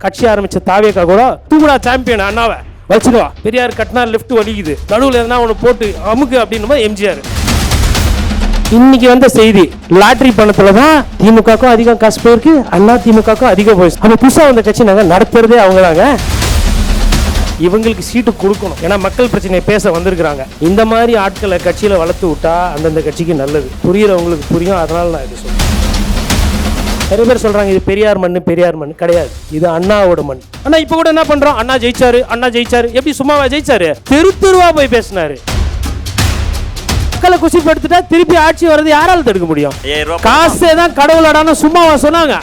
கட்சி ஆரம்பித்த தாவேக்கா கூட தூக்குடா சாம்பியன் அண்ணாவை வச்சுடுவா, பெரியார் கட்டினா லெஃப்ட் வலிக்குது, நடுவில் எதனா ஒன்று போட்டு அமுக்கு அப்படின்னும் எம்ஜிஆர். இன்னைக்கு வந்த செய்தி, லாட்ரி பணத்துல தான் திமுகவுக்கும் அதிகம் காசு போயிருக்கு, அண்ணா திமுகவுக்கும் அதிகம் போயிடுச்சு. அப்போ புதுசாக வந்த கட்சி நாங்கள் நடத்துறதே அவங்களாங்க. இவங்களுக்கு சீட்டு கொடுக்கணும், ஏன்னா மக்கள் பிரச்சனையை பேச வந்திருக்கிறாங்க. இந்த மாதிரி ஆட்களை கட்சியில் வளர்த்து விட்டா அந்தந்த கட்சிக்கு நல்லது. புரியுறவங்களுக்கு புரியும், அதனால நான் இது சொல்றேன். நிறைய பேர் சொல்றாங்க இது பெரியார் மண் கிடையாது, இது அண்ணாவோட மண். ஆனா இப்ப கூட என்ன பண்றோம், அண்ணா ஜெயிச்சாரு. எப்படி சும்மாவா ஜெயிச்சாரு? தெருவா போய் பேசினாரு. மக்களை குசிப்படுத்திட்டா திருப்பி ஆட்சி வர்றது யாரால தடுக்க முடியும்? காசே தான் கடவுளடான சும்மாவா சொன்னாங்க.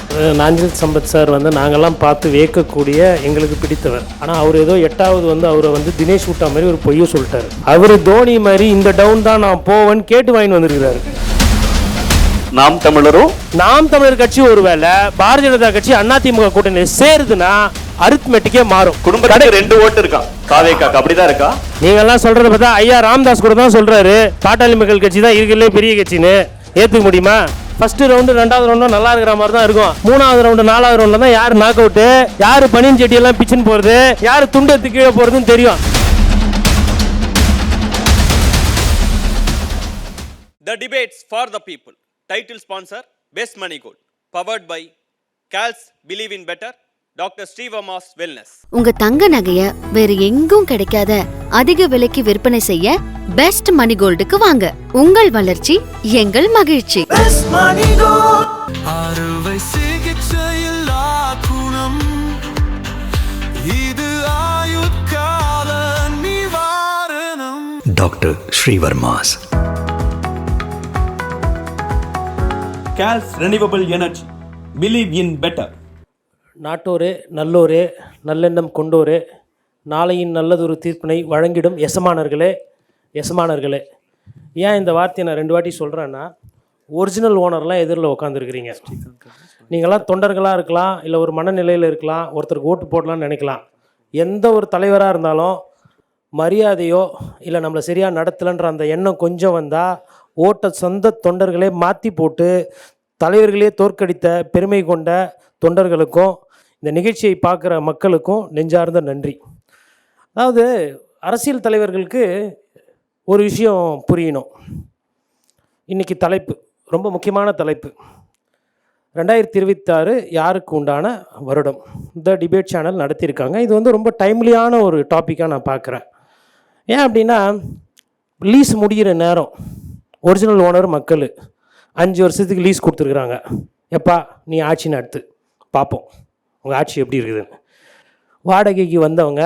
நாஞ்சில் சம்பத் சார் நாங்கெல்லாம் பார்த்து வியக்கக்கூடிய எங்களுக்கு பிடித்தவர். ஆனா அவர் ஏதோ 8வது அவரை தினேஷ் விட்டா மாதிரி ஒரு பொய்ய சொல்லிட்டாரு. அவரு தோனி மாதிரி இந்த டவுன் தான் நான் போவேன்னு கேட்டு வாங்கி வந்திருக்கிறாரு. நாம் தமிழர் கட்சி ஒருவேளை பாரதிய ஜனதா கட்சி அதிமுக கூட்டணி சேருதுன்னா அரித்மெட்டிக்கே மாறும். குடும்பத்துக்கு 2 ஓட்டு இருக்கா தாவேக்காக்கு, அப்படிதான் இருக்கா? நீங்க எல்லாம் சொல்றத பார்த்தா ஐயா ராமதாஸ் கூட தான் சொல்றாரு பாட்டாளி மக்கள் கட்சி தான் இருக்கிறதுலே பெரிய கட்சின்னு. ஏத்துக்க முடியுமா? ஃபர்ஸ்ட் ரவுண்டு 2வது ரவுண்டும் நல்லா இருக்கிற மாதிரி தான் இருக்கும். 3வது ரவுண்டு 4வது ரவுண்ட்ல தான் யாரு நாக் அவுட்டு, யாரு பனியன் செட்டி எல்லாம் பிச்சுன்னு போறது, யாரு துண்டு எடுத்து கீழே போறதுன்னு தெரியும். The debates for the people. Title sponsor Best Money Gold. Powered by CALS Believe in Better. Doctor ஸ்ரீவமாஸ் வெல்னஸ். உங்க தங்க நகைய வேற எங்கும் கிடைக்காத அதிக விலைக்கு விற்பனை செய்ய பெஸ்ட் மணி கோல்டுக்கு வாங்க. உங்கள் வளர்ச்சி எங்கள் மகிழ்ச்சி. அறுவை சிகிச்சையில் குணம், இது ஆயுட்கால நிவாரணம். Doctor Srivarma's. CALS Renewable Energy. Believe in Better. நாட்டோரே நல்லோரே நல்லெண்ணம் கொண்டோரே நாளையின் நல்லதொரு தீர்ப்பினை வழங்கிடும் எசமானர்களே. ஏன் இந்த வார்த்தையை நான் 2 வாட்டி சொல்கிறேன்னா, ஒரிஜினல் ஓனர்லாம் எதிரில் உட்காந்துருக்கிறீங்க. நீங்களாம் தொண்டர்களாக இருக்கலாம், இல்லை ஒரு மனநிலையில் இருக்கலாம், ஒருத்தருக்கு ஓட்டு போடலான்னு நினைக்கலாம். எந்த ஒரு தலைவராக இருந்தாலும் மரியாதையோ இல்லை நம்மளை சரியாக நடத்தலைன்ற அந்த எண்ணம் கொஞ்சம் வந்தால் ஓட்ட சொந்த தொண்டர்களே மாற்றி போட்டு தலைவர்களே தோற்கடித்த பெருமை கொண்ட தொண்டர்களுக்கும் இந்த நிகழ்ச்சியை பார்க்குற மக்களுக்கும் நெஞ்சார்ந்த நன்றி. அதாவது அரசியல் தலைவர்களுக்கு ஒரு விஷயம் புரியணும். இன்றைக்கி தலைப்பு ரொம்ப முக்கியமான தலைப்பு. 2026 யாருக்கு உண்டான வருடம். இந்த டிபேட் சேனல் நடத்தியிருக்காங்க. இது ரொம்ப டைம்லியான ஒரு டாப்பிக்காக நான் பார்க்குறேன். ஏன் அப்படின்னா, லீஸ் முடிகிற நேரம், ஒரிஜினல் ஓனர் மக்கள் 5 வருஷத்துக்கு லீஸ் கொடுத்துருக்குறாங்க. எப்பா நீ ஆட்சி நடத்து பார்ப்போம் உங்கள் ஆட்சி எப்படி இருக்குதுன்னு. வாடகைக்கு வந்தவங்க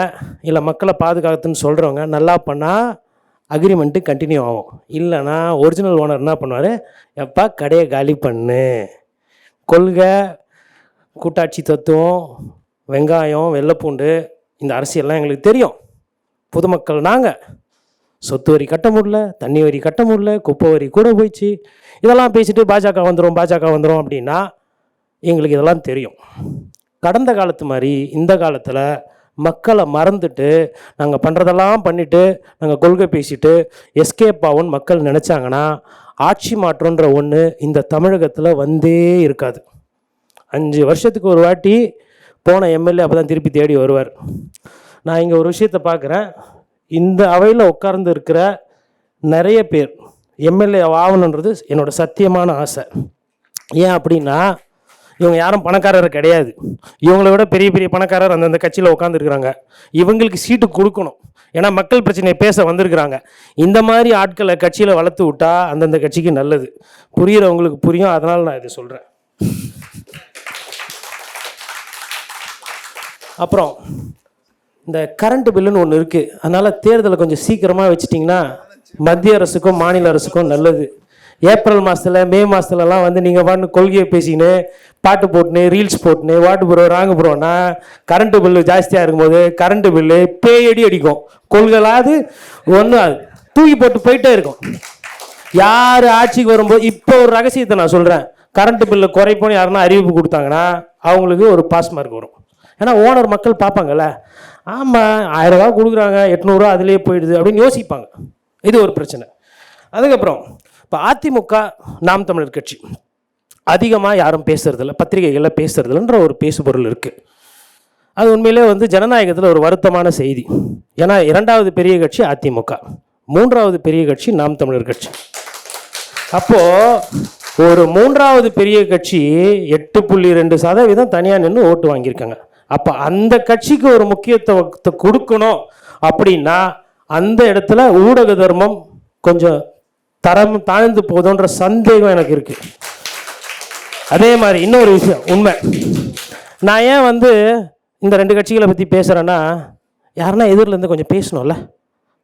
இல்லை மக்களை பாதுகாத்துன்னு சொல்கிறவங்க நல்லா பண்ணால் அக்ரிமெண்ட்டு கண்டினியூ ஆகும். இல்லைனா ஒரிஜினல் ஓனர் என்ன பண்ணுவார், எப்பா கடையை காலி பண்ணு. கொள்கை, கூட்டாட்சி தத்துவம், வெங்காயம், வெள்ளைப்பூண்டு, இந்த அரசியல்லாம் எங்களுக்கு தெரியும். பொதுமக்கள் நாங்கள் சொத்து வரி கட்ட முடியல, தண்ணி வரி கட்ட முடியல, குப்பை வரி கூட போயிடுச்சு. இதெல்லாம் பேசிட்டு பாஜக வந்துடும் அப்படின்னா எங்களுக்கு இதெல்லாம் தெரியும். கடந்த காலத்து மாதிரி இந்த காலத்தில் மக்களை மறந்துட்டு நாங்கள் பண்ணுறதெல்லாம் பண்ணிவிட்டு நாங்கள் கொள்கை பேசிட்டு எஸ்கேப் ஆகும்னு மக்கள் நினச்சாங்கன்னா ஆட்சி மாற்றன்ற ஒன்று இந்த தமிழகத்தில் வந்தே இருக்காது. 5 வருஷத்துக்கு ஒரு வாட்டி போன எம்எல்ஏ அப்போ தான் திருப்பி தேடி வருவார். நான் இங்கே ஒரு விஷயத்தை பார்க்குறேன். இந்த அவையில் உட்கார்ந்து இருக்கிற நிறைய பேர் எம்எல்ஏ ஆகணுன்றது என்னோடய சத்தியமான ஆசை. ஏன் அப்படின்னா, இவங்க யாரும் பணக்காரர் கிடையாது. இவங்கள விட பெரிய பெரிய பணக்காரர் அந்தந்த கட்சியில் உட்காந்துருக்குறாங்க. இவங்களுக்கு சீட்டு கொடுக்கணும், ஏன்னா மக்கள் பிரச்சனையை பேச வந்திருக்கிறாங்க. இந்த மாதிரி ஆட்களை கட்சியில் வளர்த்து விட்டா அந்தந்த கட்சிக்கு நல்லது. புரிகிறவங்களுக்கு புரியும், அதனால் நான் இதை சொல்கிறேன். அப்புறம் இந்த கரண்ட் பில்லுன்னு ஒன்று இருக்குது. அதனால் தேர்தலை கொஞ்சம் சீக்கிரமாக வச்சிட்டிங்கன்னா மத்திய அரசுக்கும் மாநில அரசுக்கும் நல்லது. ஏப்ரல் மாதத்தில் மே மாதத்துலலாம் நீங்கள் பாட்டு கொள்கையை பேசிக்கின்னு பாட்டு போட்டுன்னு ரீல்ஸ் போட்டுன்னு வாட்டு போடுவோம் ராங்க போடுவோன்னா கரண்ட்டு பில்லு ஜாஸ்தியாக இருக்கும்போது கரண்ட்டு பில்லு பேயடி அடிக்கும். கொள்கைலாது ஒன்றும் அது தூக்கி போட்டு போயிட்டே இருக்கும். யார் ஆட்சிக்கு வரும்போது இப்போ ஒரு ரகசியத்தை நான் சொல்கிறேன். கரண்ட்டு பில்லு குறைப்போன்னு யாருன்னா அறிவிப்பு கொடுத்தாங்கன்னா அவங்களுக்கு ஒரு பாஸ் மார்க் வரும். ஏன்னா ஓனர் மக்கள் பார்ப்பாங்கல்ல, ஆமாம் 1000 ரூபா கொடுக்குறாங்க, 800 ரூபா அதிலே போயிடுது அப்படின்னு யோசிப்பாங்க. இது ஒரு பிரச்சனை. அதுக்கப்புறம் இப்போ அதிமுக நாம் தமிழர் கட்சி அதிகமாக யாரும் பேசுறதில்ல, பத்திரிகைகளில் பேசுறதில்லன்ற ஒரு பேசுபொருள் இருக்குது. அது உண்மையிலே வந்து ஜனநாயகத்தில் ஒரு வருத்தமான செய்தி. ஏன்னா 2வது பெரிய கட்சி அதிமுக, 3வது பெரிய கட்சி நாம் தமிழர் கட்சி. அப்போது ஒரு 3வது பெரிய கட்சி 8.2% தனியாக நின்று ஓட்டு வாங்கியிருக்காங்க. அப்போ அந்த கட்சிக்கு ஒரு முக்கியத்துவத்தை கொடுக்கணும் அப்படின்னா அந்த இடத்துல ஊடக தர்மம் கொஞ்சம் தரம் தாழ்ந்து போதுன்ற சந்தேகம் எனக்கு இருக்குது. அதே மாதிரி இன்னொரு விஷயம் உண்மை, நான் ஏன் வந்து இந்த 2 கட்சிகளை பற்றி பேசுகிறேன்னா, யாருன்னா எதிரிலேருந்து கொஞ்சம் பேசணும்ல,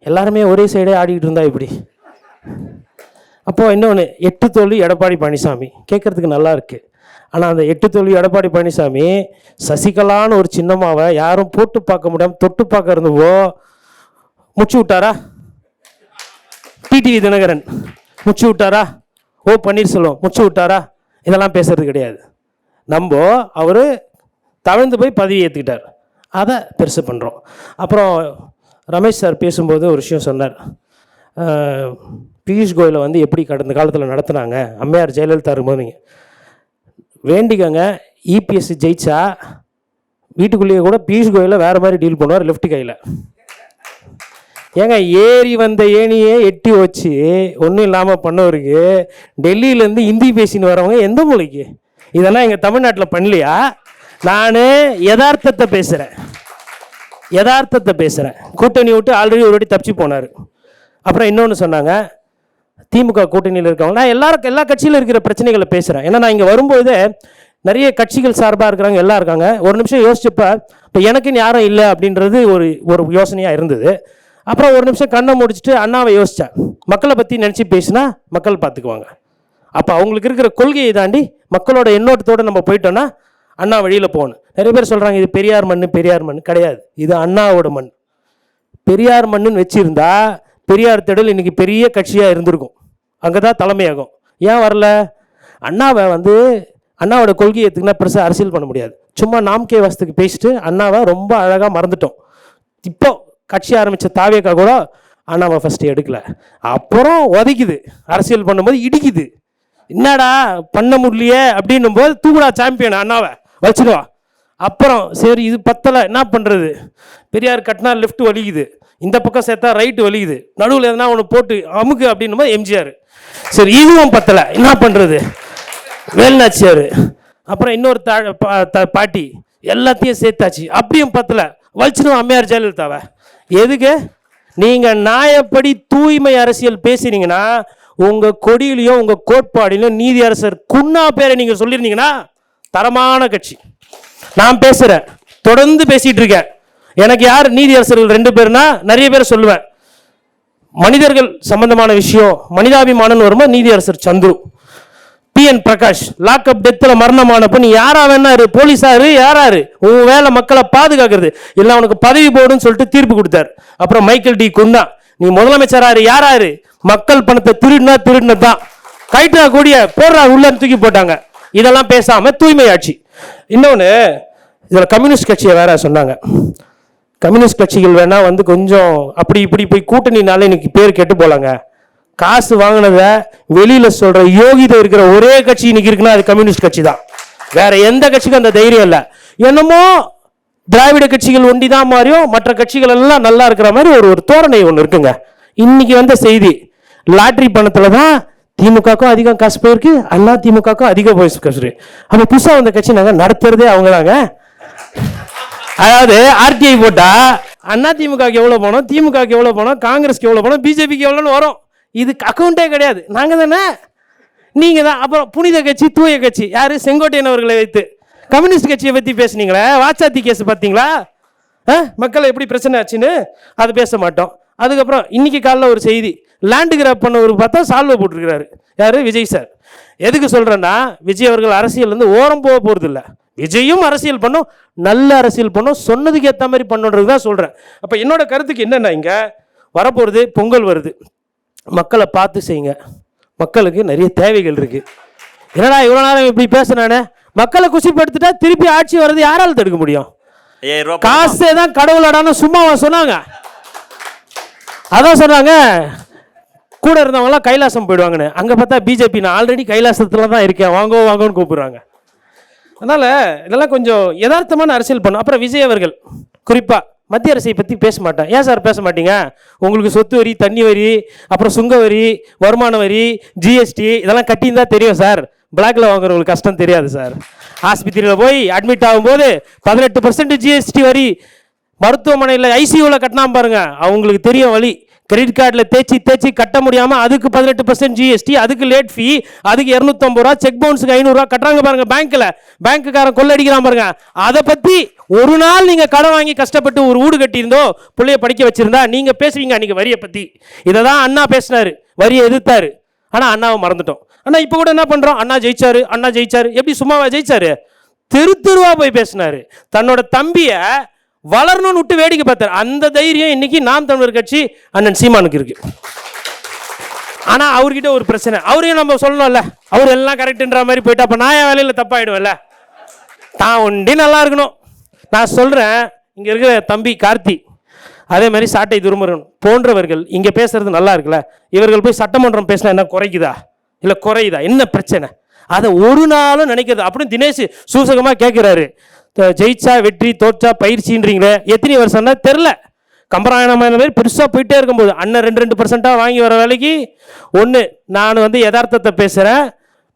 எல்லாருமே ஒரே சைடே ஆடிக்கிட்டு இருந்தா இப்படி. அப்போது இன்னொன்று 8 தோல்வி எடப்பாடி பழனிசாமி கேட்குறதுக்கு நல்லா இருக்குது. ஆனால் அந்த 8 தோல்வி எடப்பாடி பழனிசாமி சசிகலான்னு ஒரு சின்னமாவை யாரும் போட்டு பார்க்க முடியாமல் தொட்டு பார்க்க இருந்தவோ முச்சு விட்டாரா? டிடிவி தினகரன் முச்சு விட்டாரா? ஓ பன்னீர்செல்வம் முச்சு விட்டாரா? இதெல்லாம் பேசுறது கிடையாது. நம்ம அவர் தவிர்த்து போய் பதவி ஏற்றுக்கிட்டார், அதை பெருசு பண்ணுறோம். அப்புறம் ரமேஷ் சார் பேசும்போது ஒரு விஷயம் சொன்னார், பியூஷ் கோயலை வந்து எப்படி கடந்த காலத்தில் நடத்துனாங்க, அம்மையார் ஜெயலலிதா இருக்கும்போது. நீங்கள் வேண்டிக்கங்க, இபிஎஸ் ஜெயிச்சா வீட்டுக்குள்ளேயே கூட பியூஷ் கோயலை வேறு மாதிரி டீல் பண்ணுவார் லெஃப்ட் கையில். ஏங்க ஏறி வந்த ஏணியே எட்டி வச்சு ஒன்றும் இல்லாமல் பண்ணவருக்கு டெல்லியிலேருந்து ஹிந்தி பேசின்னு வரவங்க எந்த மொழிக்கு? இதெல்லாம் எங்கள் தமிழ்நாட்டில் பண்ணலையா? நான் யதார்த்தத்தை பேசுகிறேன். கூட்டணி விட்டு ஆல்ரெடி ஒரு வாட்டி தப்பிச்சு போனார். அப்புறம் இன்னொன்று சொன்னாங்க, திமுக கூட்டணியில் இருக்கவங்க. நான் எல்லா கட்சியில் இருக்கிற பிரச்சனைகளை பேசுகிறேன். ஏன்னா நான் இங்கே வரும்போது நிறைய கட்சிகள் சார்பாக இருக்கிறாங்க, எல்லாம் இருக்காங்க. ஒரு நிமிஷம் யோசிச்சப்ப இப்போ எனக்குன்னு யாரும் இல்லை அப்படின்றது ஒரு யோசனையாக இருந்தது. அப்புறம் ஒரு நிமிஷம் கண்ணை முடிச்சுட்டு அண்ணாவை யோசித்தேன். மக்களை பற்றி நினச்சி பேசினா மக்கள் பார்த்துக்குவாங்க. அப்போ அவங்களுக்கு இருக்கிற கொள்கையை தாண்டி மக்களோட எண்ணோட்டத்தோடு நம்ம போயிட்டோன்னா அண்ணா வழியில் போகணும். நிறைய பேர் சொல்கிறாங்க இது பெரியார் மண் கிடையாது, இது அண்ணாவோட மண். பெரியார் மண்ணுன்னு வச்சுருந்தா பெரியார் திடல் இன்றைக்கி பெரிய கட்சியாக இருந்திருக்கும், அங்கே தான் தலைமையாகும். ஏன் வரல? அண்ணாவை வந்து அண்ணாவோட கொள்கையை எடுத்துக்கினா பெருசாக அரசியல் பண்ண முடியாது. சும்மா நாம்கே வாசத்துக்கு பேசிட்டு அண்ணாவை ரொம்ப அழகாக மறந்துட்டோம். இப்போ கட்சி ஆரம்பித்த தாவேக்கா கூட அண்ணாவை ஃபஸ்ட்டு எடுக்கலை, அப்புறம் உதைக்குது, அரசியல் பண்ணும்போது இடிக்குது. என்னடா பண்ண முடியலையே அப்படின்னும் போது தூக்குடா சாம்பியன் அண்ணாவை வச்சுடுவா. அப்புறம் சரி இது பத்தலை, என்ன பண்ணுறது? பெரியார் கட்டினா லெஃப்ட் வலிக்குது, இந்த பக்கம் சேர்த்தா ரைட்டு வலிக்குது, நடுவில் எதனா ஒன்று போட்டு அமுக்கு அப்படின்னும் போது எம்ஜிஆர். சரி இதுவும் பத்தலை, என்ன பண்ணுறது? வேலுநாச்சியார். அப்புறம் இன்னொரு பாட்டி, எல்லாத்தையும் சேர்த்தாச்சு, அப்படியும் பத்தலை, வலிச்சிடுவோம் அம்மையார் ஜெயலலிதாவை. எதுக்கு? நீங்கள் நியாயப்படி தூய்மை அரசியல் பேசுறீங்கன்னா உங்கள் கொடியிலையும் உங்கள் கோட்பாடிலையும் நீதி அரசர் குன்னா பேரை நீங்கள் சொல்லியிருந்தீங்கன்னா தரமான கட்சி. நான் பேசுகிறேன், தொடர்ந்து பேசிகிட்டு இருக்கேன். எனக்கு யார் நீதி அரசர்கள் 2 பேர்னா நிறைய பேர் சொல்லுவேன். மனிதர்கள் சம்பந்தமான விஷயம் மனிதாபிமானம்னு வரும்போது நீதி அரசர் சந்துரு. PN பிரகாஷ் லாக்அப் டெத்தில் மரணமானப்போ நீ யாரா வேணாரு, போலீஸாரு யாராரு, உன் வேலை மக்களை பாதுகாக்கிறது இல்லை, அவனுக்கு பதவி போடுன்னு சொல்லிட்டு தீர்ப்பு கொடுத்தாரு. அப்புறம் மைக்கேல் டி குன்னா, நீ முதலமைச்சராரு யாராரு, மக்கள் பணத்தை திருடினது தான், கைட்டா கூடிய போடுறா உள்ள தூக்கி போட்டாங்க. இதெல்லாம் பேசாமல் தூய்மை ஆட்சி. இன்னொன்று இதில் கம்யூனிஸ்ட் கட்சியை வேற சொன்னாங்க. கம்யூனிஸ்ட் கட்சிகள் வேணா வந்து கொஞ்சம் அப்படி இப்படி போய் கூட்டணினால இன்னைக்கு பேர் கெட்டு போலாங்க. காசு வாங்கினதை வெளியில் சொல்கிற யோகிதை இருக்கிற ஒரே கட்சி இன்னைக்கு இருக்குன்னா அது கம்யூனிஸ்ட் கட்சி தான். வேற எந்த கட்சிக்கும் அந்த தைரியம் இல்லை. என்னமோ திராவிட கட்சிகள் ஒண்டி தான் மாறியும் மற்ற கட்சிகள் எல்லாம் நல்லா இருக்கிற மாதிரி ஒரு தோரணை ஒன்று இருக்குங்க. இன்னைக்கு வந்த செய்தி, லாட்ரி பணத்தில் தான் திமுகவுக்கும் அதிகம் காசு போயிருக்கு, அண்ணா திமுகவுக்கும் அதிகம் போயிருக்கு. அப்போ புதுசாக வந்த கட்சி நாங்கள் நடத்துறதே அவங்க தாங்க. அதாவது RTI போட்டா அண்ணா திமுகவுக்கு எவ்வளோ போனோம், திமுகவுக்கு எவ்வளோ போனோம், காங்கிரஸ்க்கு எவ்வளோ போனோம், பிஜேபிக்கு எவ்வளோன்னு வரும். இது அக்கௌண்ட்டே கிடையாது, நாங்கள் தானே, நீங்கள் தான். அப்புறம் புனித கட்சி தூய கட்சி யார்? செங்கோட்டையன் அவர்களை வைத்து கம்யூனிஸ்ட் கட்சியை பற்றி பேசுனீங்களே, வாச்சாத்தி கேஸ் பார்த்தீங்களா? மக்களை எப்படி பிரச்சனை ஆச்சுன்னு அது பேச மாட்டோம். அதுக்கப்புறம் இன்னைக்கு காலைல ஒரு செய்தி, லேண்டு கிராப் பண்ணவர் பார்த்தா சால்வை போட்டிருக்கிறாரு. யார்? விஜய் சார். எதுக்கு சொல்கிறேன்னா, விஜய் அவர்கள் அரசியல்லேருந்து ஓரம் போக போகிறது இல்லை. விஜயும் அரசியல் பண்ணும், நல்ல அரசியல் பண்ணும், சொன்னதுக்கு ஏற்ற மாதிரி பண்ணுன்றது தான் சொல்கிறேன். அப்போ என்னோட கருத்துக்கு என்னென்னா, இங்கே வரப்போகிறது பொங்கல் வருது, மக்களை பார்த்து செய்யுங்க. மக்களுக்கு நிறைய தேவைகள் இருக்குது. என்னடா இவ்வளோ நேரம் இப்படி பேசுனானே, மக்களை குஷிப்படுத்திட்டா திருப்பி ஆட்சி வர்றது யாரால் தடுக்க முடியும்? காசே தான் கடவுளாடான்னு சும்மாவா சொன்னாங்க? அதான் சொன்னாங்க கூட இருந்தவங்களாம் கைலாசம் போயிடுவாங்கன்னு. அங்கே பார்த்தா பிஜேபி நான் ஆல்ரெடி கைலாசத்தில் தான் இருக்கேன், வாங்கன்னு கூப்பிடுறாங்க. அதனால் இதெல்லாம் கொஞ்சம் யதார்த்தமான அரசியல் பண்ணும். அப்புறம் விஜய் அவர்கள் குறிப்பாக மத்திய அரசை பற்றி பேச மாட்டேன். ஏன் சார் பேச மாட்டீங்க? உங்களுக்கு சொத்து வரி, தண்ணி வரி, அப்புறம் சுங்க வரி, வருமான வரி, ஜிஎஸ்டி இதெல்லாம் கட்டியிருந்தா தெரியும் சார். பிளாக்ல வாங்குறவங்களுக்கு கஷ்டம் தெரியாது சார். ஆஸ்பத்திரியில் போய் அட்மிட் ஆகும்போது 18% ஜிஎஸ்டி வரி, மருத்துவமனையில் ஐசியூவில் கட்டினா பாருங்க, அவங்களுக்கு தெரியும் வழி. கிரெடிட் கார்டில் தேய்ச்சி கட்ட முடியாமல் அதுக்கு 18% ஜிஎஸ்டி, அதுக்கு லேட் ஃபீ, அதுக்கு 250 ரூபா, செக் பவுன்ஸுக்கு 500 ரூபா கட்டுறாங்க பாருங்க பேங்க்கில். பேங்க்குக்காரன் கொள்ளடிக்கிறான் பாருங்க. அதை பற்றி ஒரு நாள் நீங்கள் கடன் வாங்கி கஷ்டப்பட்டு ஒரு வீடு கட்டியிருந்தோ பிள்ளைய படிக்க வச்சிருந்தா நீங்கள் பேசுவீங்க அன்றைக்கி வரியை பற்றி. இதை தான் அண்ணா பேசினார், வரியை எதிர்த்தாரு. ஆனால் அண்ணாவை மறந்துட்டோம். ஆனால் இப்போ கூட என்ன பண்ணுறோம்? அண்ணா ஜெயிச்சாரு. எப்படி சும்மாவா ஜெயிச்சாரு? தெருவா போய் பேசினாரு. தன்னோட தம்பியை வளரணும்னு விட்டு வேடிக்கை பார்த்தார். அந்த தைரியம் இன்னைக்கு நாம் தமிழர் கட்சி அண்ணன் சீமானுக்கு இருக்கு. ஆனா அவர்கிட்ட ஒரு பிரச்சனை, அவரையும் நம்ம சொல்லணும்ல, அவர் எல்லாம் கரெக்டுன்ற மாதிரி போயிட்டா அப்ப நான் என் வேலையில தப்பாயிடுவேன்ல. தான் ஒண்டி நல்லா இருக்கணும். நான் சொல்றேன், இங்க இருக்கிற தம்பி கார்த்தி, அதே மாதிரி சாட்டை துருமுருகன் போன்றவர்கள் இங்க பேசுறது நல்லா இருக்குல்ல. இவர்கள் போய் சட்டமன்றம் பேசினா என்ன குறைக்குதா இல்ல குறையுதா? என்ன பிரச்சனை? அதை ஒரு நாளும் நினைக்கிறது. அப்படின்னு தினேஷ் சூசகமா கேட்கிறாரு, ஜெயிச்சா வெற்றி, தோற்றா பயிற்சின்றீங்களே, எத்தனை வருஷம்னா தெரில. கம்பராயணமான மாதிரி பெருசாக போயிட்டே இருக்கும்போது அண்ணன் 2% வாங்கி வர வேலைக்கு ஒன்று நான் யதார்த்தத்தை பேசுகிறேன்.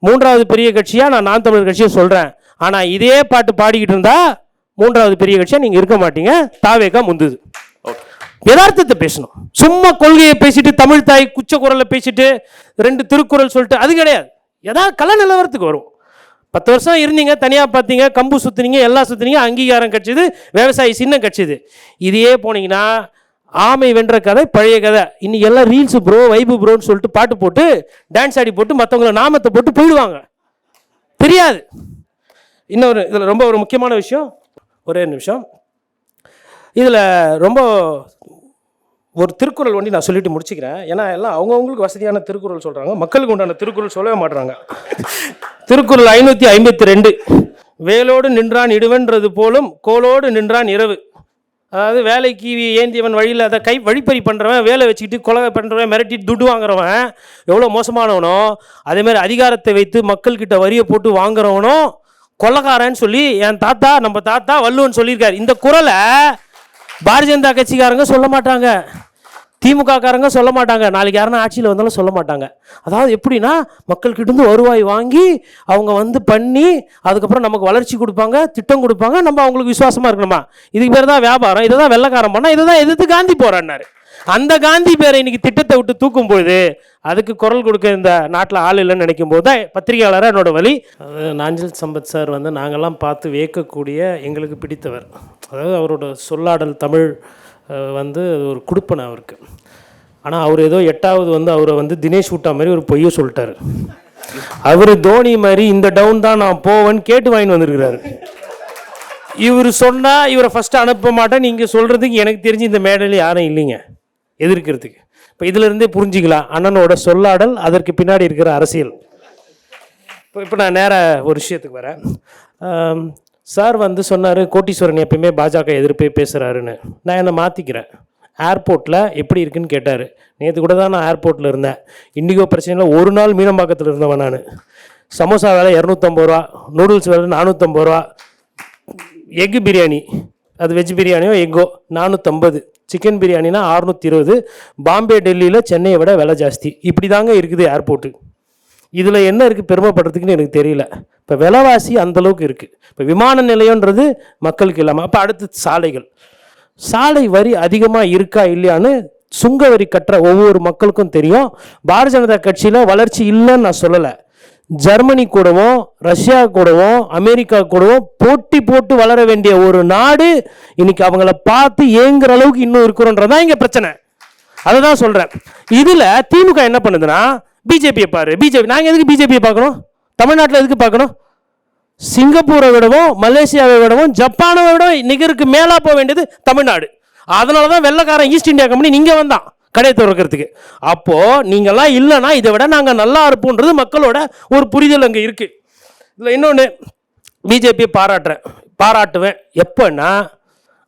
3வது பெரிய கட்சியாக நான் தமிழர் கட்சியை சொல்கிறேன். ஆனால் இதே பாட்டு பாடிக்கிட்டு இருந்தா 3வது பெரிய கட்சியாக நீங்கள் இருக்க மாட்டீங்க. தாவேக்கா முந்துது. யதார்த்தத்தை பேசணும். சும்மா கொள்கையை பேசிட்டு, தமிழ் தாய் குச்ச குரலை பேசிட்டு, 2 திருக்குறள் சொல்லிட்டு அது கிடையாது. ஏதாவது கல நிலவரத்துக்கு வரும். 10 வருஷம் இருந்தீங்க, தனியாக பார்த்தீங்க, கம்பு சுற்றுனீங்க, எல்லாம் சுற்றுனீங்க, அங்கீகாரம் கட்சிது, விவசாயி சின்னம் கட்சிது. இதையே போனீங்கன்னா ஆமை வென்ற கதை பழைய கதை. இன்னைக்கு எல்லாம் ரீல்ஸ் ப்ரோ, வைபு ப்ரோன்னு சொல்லிட்டு பாட்டு போட்டு டான்ஸ் ஆடி போட்டு மற்றவங்களை நாமத்தை போட்டு போயிடுவாங்க. தெரியாது. இன்னொரு இதில் ரொம்ப ஒரு முக்கியமான விஷயம், ஒரே நிமிஷம், இதில் ரொம்ப ஒரு திருக்குறள் ஒண்டி நான் சொல்லிட்டு முடிச்சுக்கிறேன். ஏன்னா எல்லாம் அவங்கவுங்களுக்கு வசதியான திருக்குறள் சொல்கிறாங்க, மக்களுக்கு உண்டான திருக்குறள் சொல்லவே மாட்டுறாங்க. திருக்குறள் 552, வேலோடு நின்றான் இடுவன்றது போலும் கோலோடு நின்றான் இரவு. அதாவது வேலைக்கு ஏந்தியவன் வழியில் அதை வழிப்பறி பண்ணுறவன், வேலை வச்சுக்கிட்டு கொலை பண்ணுறவன், மிரட்டிட்டு துட்டு வாங்குறவன் எவ்வளோ மோசமானவனோ, அதேமாதிரி அதிகாரத்தை வைத்து மக்கள்கிட்ட வரியை போட்டு வாங்குறவனோ கொள்ளக்காரன்னு சொல்லி நம்ம தாத்தா வள்ளுவன் சொல்லியிருக்காரு. இந்த குறளை பாரதிய ஜனதா கட்சிக்காரங்க சொல்ல மாட்டாங்க, திமுக காரங்க சொல்ல மாட்டாங்க, நாளைக்கு யாருன்னா ஆட்சியில் வந்தாலும் சொல்ல மாட்டாங்க. அதாவது எப்படின்னா, மக்கள்கிட்ட வருவாய் வாங்கி அவங்க பண்ணி அதுக்கப்புறம் நமக்கு வளர்ச்சி கொடுப்பாங்க, திட்டம் கொடுப்பாங்க, நம்ம அவங்களுக்கு விசுவாசமாக இருக்கணுமா. இதுக்கு பேர் தான் வியாபாரம். இதை தான் வெள்ளைக்காரன் பண்ணால், இதை தான் எதிர்த்து காந்தி போராடினாரு. அந்த காந்தி பேரை இன்னைக்கு திட்டத்தை விட்டு தூக்கும் பொழுது அதுக்கு குரல் கொடுக்க இந்த நாட்டில் ஆள் இல்லைன்னு நினைக்கும் போது தான் பத்திரிகையாளராக என்னோட வழி. நாஞ்சில் சம்பத் சார் நாங்கள்லாம் பார்த்து வியக்கக்கூடிய, எங்களுக்கு பிடித்தவர். அதாவது அவரோட சொல்லாடல் தமிழ் அது ஒரு குடுப்பனை அவருக்கு. ஆனால் அவர் ஏதோ 8வது அவரை தினேஷ் விட்டா மாதிரி ஒரு பொய்யை சொல்லிட்டாரு. அவர் தோனி மாதிரி இந்த டவுன் தான் நான் போவேன்னு கேட்டு வாங்கிட்டு வந்திருக்கிறாரு. இவர் சொன்னால் இவரை ஃபஸ்ட்டு அனுப்ப மாட்டேன். நீங்கள் சொல்கிறதுக்கு எனக்கு தெரிஞ்சு இந்த மேடையில் யாரும் இல்லைங்க எதிர்க்கிறதுக்கு. இப்போ இதிலிருந்தே புரிஞ்சிக்கலாம் அண்ணனோட சொல்லாடல், அதற்கு பின்னாடி இருக்கிற அரசியல். இப்போ நான் நேராக ஒரு விஷயத்துக்கு வரேன். சார் சொன்னார் கோட்டீஸ்வரன் எப்பயுமே பாஜக எதிர்ப்பே பேசுகிறாருன்னு. நான் என்னை மாற்றிக்கிறேன். ஏர்போர்ட்டில் எப்படி இருக்குன்னு கேட்டார். நேற்று கூட தான் நான் ஏர்போர்ட்டில் இருந்தேன். இண்டிகோ பிரச்சனையில் ஒரு நாள் மீனம்பாக்கத்தில் இருந்தவன் நான். சமோசா வேலை 250 ரூபா, நூடுல்ஸ் வேலை 450 ரூபா, எக்கு பிரியாணி, அது வெஜ் பிரியாணியோ எக்கோ 450, சிக்கன் பிரியாணினா 620. பாம்பே டெல்லியில் சென்னையை விட விலை ஜாஸ்தி. இப்படி தாங்க இருக்குது ஏர்போர்ட்டு. இதில் என்ன இருக்குது பெருமைப்படுறதுக்குன்னு எனக்கு தெரியல. இப்போ விலைவாசி அந்தளவுக்கு இருக்குது. இப்போ விமான நிலையன்றது மக்களுக்கு இல்லாமல். அப்போ அடுத்து சாலைகள், சாலை வரி அதிகமாக இருக்கா இல்லையான்னு சுங்க வரி கட்டுற ஒவ்வொரு மக்களுக்கும் தெரியும். பாரதிய ஜனதா கட்சியில் வளர்ச்சி இல்லைன்னு நான் சொல்லலை. ஜெர்மனி கூடவும், ரஷ்யா கூடவும், அமெரிக்கா கூடவும் போட்டி போட்டு வளர வேண்டிய ஒரு நாடு இன்னைக்கு அவங்கள பார்த்து ஏங்குற அளவுக்கு இன்னும் இருக்கிறோன்றதான் இங்கே பிரச்சனை. அதை தான் சொல்கிறேன். இதில் திமுக என்ன பண்ணுதுன்னா, பிஜேபியை பாரு, நாங்கள் எதுக்கு பிஜேபியை பார்க்கணும்? தமிழ்நாட்டில் எதுக்கு பார்க்கணும்? சிங்கப்பூரை விடவும், மலேசியாவை விடவும், ஜப்பானை விடவும் நிகருக்கு மேலாக போக வேண்டியது தமிழ்நாடு. அதனால தான் வெள்ளைக்காரன் ஈஸ்ட் இந்தியா கம்பெனி இங்கே வந்தான் கடையை திறக்கிறதுக்கு. அப்போது நீங்கள்லாம் இல்லைன்னா இதை விட நாங்கள் நல்லா இருப்போன்றது மக்களோட ஒரு புரிதல் அங்கே இருக்குது. இதில் இன்னொன்று, பிஜேபியை பாராட்டுவேன் எப்போன்னா,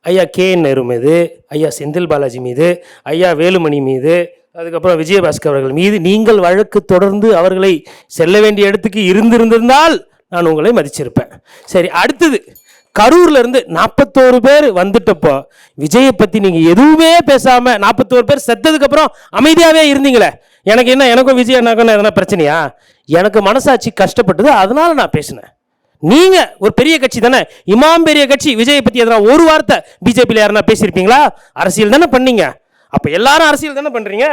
ஐயா KN நேரு மீது, ஐயா செந்தில் பாலாஜி மீது, ஐயா வேலுமணி மீது, அதுக்கப்புறம் விஜயபாஸ்கர் அவர்கள் மீது நீங்கள் வழக்கு தொடர்ந்து அவர்களை செல்ல வேண்டிய இடத்துக்கு இருந்திருந்தால் நான் உங்களை மதிச்சிருப்பேன். சரி, அடுத்தது கரூர்ல இருந்து 41 பேர் வந்துட்டப்போ விஜயை பத்தி நீங்க எதுவுமே பேசாம 41 பேர் செத்ததுக்கு அப்புறம் அமைதியாவே இருந்தீங்களே. எனக்கு என்ன, எனக்கும் விஜய் அண்ணாக்கும் எதனா பிரச்சனையா? எனக்கு மனசாட்சி கஷ்டப்பட்டது, அதனால நான் பேசினேன். நீங்க ஒரு பெரிய கட்சி தானே, இமாம் பெரிய கட்சி, விஜயை பத்தி எதனா ஒரு வார்த்தை பிஜேபியில் யாருன்னா பேசியிருப்பீங்களா? அரசியல் தானே பண்ணீங்க, அப்ப எல்லாரும் அரசியல் தானே பண்றீங்க.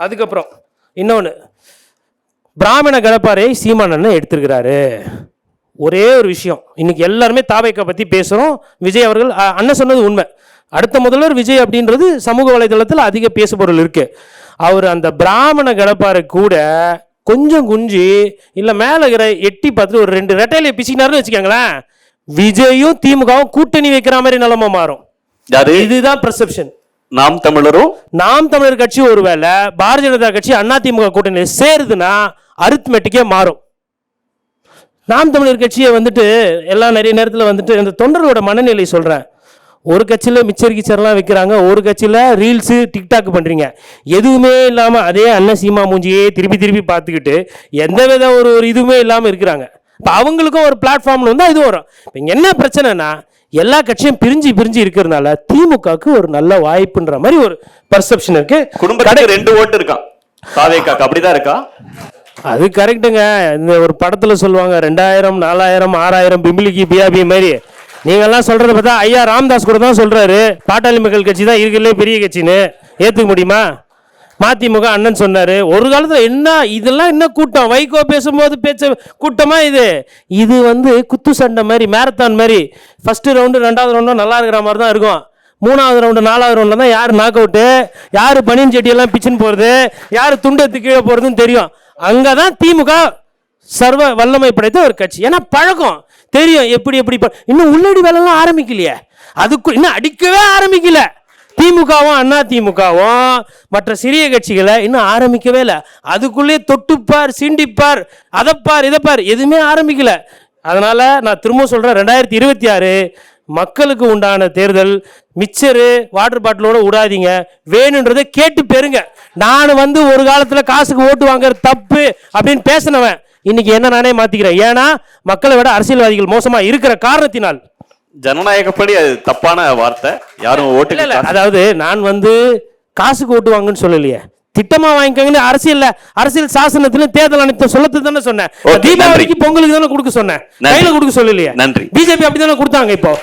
அதுக்கப்புறம் இன்னொன்று, பிராமண கடப்பாரை சீமானன்னு எடுத்திருக்கிறாரு. ஒரே ஒரு விஷயம், இன்னைக்கு எல்லாருமே தாவேக்கா பற்றி பேசுகிறோம். விஜய் அவர்கள் அண்ணன் சொன்னது உண்மை. அடுத்த முதல்வர் விஜய் அப்படின்றது சமூக வலைதளத்தில் அதிக பேசுபொருள் இருக்கு. அவர் அந்த பிராமண கடப்பாரை கூட கொஞ்சம் குஞ்சு இல்லை மேலே எட்டி பார்த்துட்டு ஒரு 2 ரெட்டையில பிசினாருன்னு வச்சுக்கோங்களேன், விஜயும் திமுகவும் கூட்டணி வைக்கிற மாதிரி நிலைமை மாறும். இதுதான் பெர்செப்ஷன். நாம் தமிழர் கட்சி ஒருவேளை பாரதிய ஜனதா கட்சி அண்ணா திமுக கூட்டணி சேருதுன்னா அரித்மெட்டிக்கே மாறும். நாம் தமிழர் கட்சியை வந்துட்டு எல்லாம் நிறைய நேரத்தில் வந்துட்டு இந்த தொண்டர்களோட மனநிலை சொல்கிறேன். ஒரு கட்சியில் மிச்சர் கிச்சர்லாம் வைக்கிறாங்க, ஒரு கட்சியில் ரீல்ஸு டிக்டாக் பண்ணுறீங்க. எதுவுமே இல்லாமல் அதே அண்ணன் சீமா மூஞ்சியே திருப்பி திருப்பி பார்த்துக்கிட்டு எந்த வித ஒரு இதுவுமே இல்லாமல் இருக்கிறாங்க. இப்போ அவங்களுக்கும் ஒரு பிளாட்ஃபார்மில் வந்து இது வரும். இப்போ இங்கே என்ன பிரச்சனைனா, எல்லா கட்சியும் பிரிஞ்சு இருக்கிறதுனால திமுகவுக்கு ஒரு நல்ல வாய்ப்புன்ற மாதிரி ஒரு பர்செப்ஷன் இருக்கு. குடும்பத்துக்கு 2 ஓட்டு இருக்கான் தாவேக்காக்கு, அப்படிதான் இருக்கா? அது கரெக்டுங்க. இந்த ஒரு படத்தில் சொல்லுவாங்க 2000 4000 6000 பிம்பிலிக்கு பியாபி மாதிரி. நீங்கள்லாம் சொல்கிறத பார்த்தா ஐயா ராம்தாஸ் கூட தான் சொல்கிறாரு பாட்டாளி மக்கள் கட்சி தான் இருக்கிறதுலே பெரிய கட்சின்னு. ஏற்றுக்க முடியுமா? மதிமுக அண்ணன் சொன்னார் ஒரு காலத்தில். என்ன இதெல்லாம் என்ன கூட்டம், வைகோ பேசும்போது பேச்ச கூட்டமாக இது வந்து குத்து சண்டை மாதிரி, மேரத்தான் மாதிரி. ஃபஸ்ட்டு ரவுண்டு 2வது ரவுண்டும் நல்லா இருக்கிற மாதிரி தான் இருக்கும். 3வது ரவுண்டு 4வது ரவுண்டில் தான் யார் நாக் அவுட்டு, யார் பனியன் செட்டியெல்லாம் பிச்சுன்னு போகிறது, யார் துண்டத்து கீழே போகிறதுன்னு தெரியும். அங்கே தான் திமுக சர்வ வல்லமை படைத்த ஒரு கட்சி. ஏன்னா பழக்கம் தெரியும் எப்படி இன்னும் உள்ளடி வேலைலாம் ஆரம்பிக்கலையே, அதுக்கு இன்னும் அடிக்கவே ஆரம்பிக்கல. திமுகவும் அண்ணா திமுகவும் மற்ற சிறிய கட்சிகளை இன்னும் ஆரம்பிக்கவே இல்லை. அதுக்குள்ளே தொட்டுப்பார், சீண்டிப்பார், அதைப்பார், இதைப்பார், எதுவுமே ஆரம்பிக்கல. அதனால நான் திரும்ப சொல்றேன், 2026 மக்களுக்கு உண்டான தேர்தல். மிச்சரு வாட்டர் பாட்டிலோட விடாதீங்க, வேணுன்றதை கேட்டு பெறுங்க. நான் வந்து ஒரு காலத்தில் காசுக்கு ஓட்டு வாங்குறது தப்பு அப்படின்னு பேசினவன் இன்னைக்கு என்ன நானே மாத்திக்கிறேன். ஏன்னா மக்களை விட அரசியல்வாதிகள் மோசமா இருக்கிற காரணத்தினால். ஜனநாயகப்படி அது தப்பான வார்த்தை. யாரும் ஓட்டு இல்ல, அதாவது நான் வந்து காசுக்கு ஓட்டு வாங்குன்னு சொல்லலையே, திட்டமா வாங்கிக்கோங்கன்னு அரசியல் சாசனத்துல தேர்தல் ஆணையத்தை சொல்லத்து தானே சொன்னேன். தீபாவளிக்கு பொங்கலுக்கு தானே கொடுக்க சொன்னேன், கையில கொடுக்க சொல்லலையே. நன்றி. பிஜேபி அப்படி தானே கொடுத்தாங்க. இப்போ